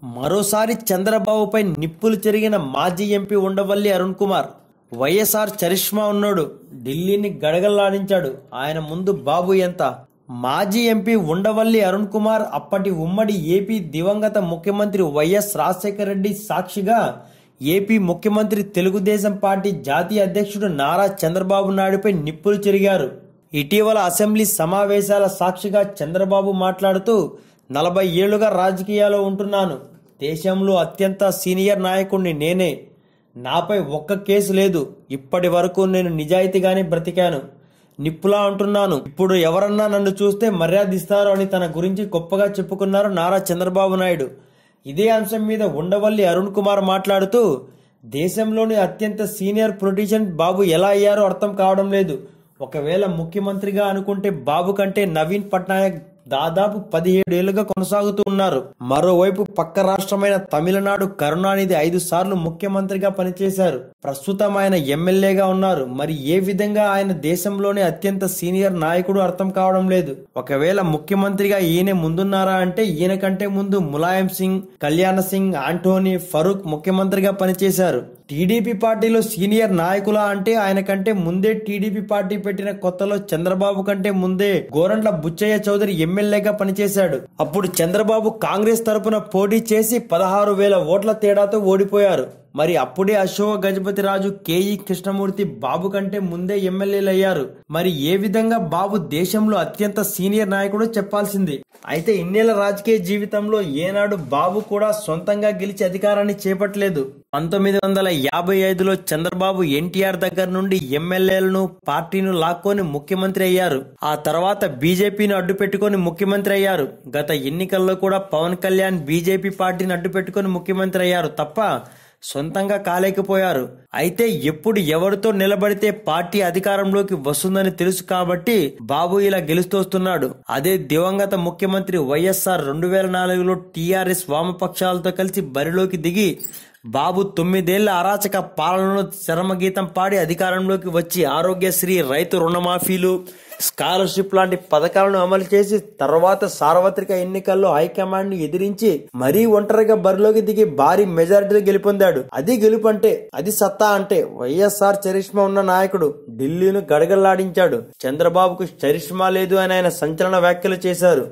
మరోసారి చంద్రబాబుపై నిప్పులు చెరిగిన మాజీ ఎంపీ ఉండవల్లి అరుణ్ కుమార్. వైఎస్ఆర్ చరిష్మా ఉన్నాడు, ఢిల్లీని గడగల్లాడించాడు. ఆయన ముందు బాబు ఎంత? మాజీ ఎంపీ ఉండవల్లి అరుణ్ కుమార్ అప్పటి ఉమ్మడి ఏపీ దివంగత ముఖ్యమంత్రి వైఎస్ రాజశేఖర రెడ్డి సాక్షిగా ఏపీ ముఖ్యమంత్రి తెలుగుదేశం పార్టీ జాతీయ అధ్యక్షుడు నారా చంద్రబాబు నాయుడుపై నిప్పులు చెరిగారు. ఇటీవల అసెంబ్లీ సమావేశాల సాక్షిగా చంద్రబాబు మాట్లాడుతూ 40 ఏళ్లుగా రాజకీయాల్లో ఉంటున్నాను. దేశంలో అత్యంత సీనియర్ నాయకుడిని నేనే. నాపై ఒక్క కేసు లేదు. ఇప్పటి వరకు నేను నిజాయితీగానే బ్రతికాను. నిప్పులా అంటున్నాను. ఇప్పుడు ఎవరన్నా నన్ను చూస్తే మర్యాద ఇస్తారు అని తన గురించి గొప్పగా చెప్పుకున్నారు నారా చంద్రబాబు నాయుడు. ఇదే అంశం మీద ఉండవల్లి అరుణ్ కుమార్ మాట్లాడుతూ, దేశంలోని అత్యంత సీనియర్ పొలిటీషియన్ బాబు ఎలా అయ్యారో అర్థం కావడం లేదు. ఒకవేళ ముఖ్యమంత్రిగా అనుకుంటే బాబు కంటే నవీన్ పట్నాయక్ దాదాపు 17 ఏళ్లుగా కొనసాగుతూ ఉన్నారు. మరోవైపు పక్క రాష్ట్రమైన తమిళనాడు కరుణానిధి 5 సార్లు ముఖ్యమంత్రిగా పనిచేశారు. ప్రస్తుతం ఆయన ఎమ్మెల్యేగా ఉన్నారు. మరి ఏ విధంగా ఆయన దేశంలోనే అత్యంత సీనియర్ నాయకుడు అర్థం కావడం లేదు. ఒకవేళ ముఖ్యమంత్రిగా ఈయన ముందున్నారా అంటే ఈయన కంటే ముందు ములాయం సింగ్, కళ్యాణ సింగ్, ఆంటోనీ, ఫరూక్ ముఖ్యమంత్రిగా పనిచేశారు. టీడీపీ పార్టీలో సీనియర్ నాయకులా అంటే ఆయన కంటే ముందే టీడీపీ పార్టీ పెట్టిన కొత్తలో చంద్రబాబు కంటే ముందే గోరంట్ల బుచ్చయ్య చౌదరి ఎమ్మెల్యేగా పనిచేశాడు. అప్పుడు చంద్రబాబు కాంగ్రెస్ తరపున పోటీ చేసి 16,000 ఓట్ల తేడాతో ఓడిపోయారు. మరి అప్పుడే అశోక్ గజపతి రాజు, కేఈ కృష్ణమూర్తి బాబు కంటే ముందే ఎమ్మెల్యేలు అయ్యారు. మరి ఏ విధంగా బాబు దేశంలో అత్యంత సీనియర్ నాయకుడు చెప్పాల్సింది. అయితే ఇన్నేళ్ల రాజకీయ జీవితంలో ఏనాడు బాబు కూడా సొంతంగా గెలిచి అధికారాన్ని చేపట్టలేదు. 1955లో చంద్రబాబు ఎన్టీఆర్ దగ్గర నుండి ఎమ్మెల్యేలను, పార్టీను లాక్కొని ముఖ్యమంత్రి అయ్యారు. ఆ తర్వాత బీజేపీని అడ్డుపెట్టుకుని ముఖ్యమంత్రి అయ్యారు. గత ఎన్నికల్లో కూడా పవన్ కళ్యాణ్ బీజేపీ పార్టీని అడ్డుపెట్టుకుని ముఖ్యమంత్రి అయ్యారు తప్ప సొంతంగా కాలేకపోయారు. అయితే ఎప్పుడు ఎవరితో నిలబడితే పార్టీ అధికారంలోకి వస్తుందని తెలుసు కాబట్టి బాబు ఇలా గెలుస్తొస్తున్నాడు. అదే దివంగత ముఖ్యమంత్రి వైఎస్ఆర్ 2004లో టీఆర్ఎస్ వామపక్షాలతో కలిసి బరిలోకి దిగి బాబు 9 ఏళ్ల అరాచక పాలనలో చరమగీతం పాడి అధికారంలోకి వచ్చి ఆరోగ్యశ్రీ, రైతు రుణమాఫీలు, స్కాలర్షిప్ లాంటి పథకాలను అమలు చేసి తర్వాత సార్వత్రిక ఎన్నికల్లో హైకమాండ్ ని ఎదిరించి మరీ ఒంటరిగా బరిలోకి దిగి భారీ మెజారిటీతో గెలుపొందాడు. అది గెలుపు అంటే, అది సత్తా అంటే. వైఎస్ఆర్ చరిష్మా ఉన్న నాయకుడు ఢిల్లీను గడగడలాడించాడు. చంద్రబాబుకు చరిష్మా లేదు అని ఆయన సంచలన వ్యాఖ్యలు చేశారు.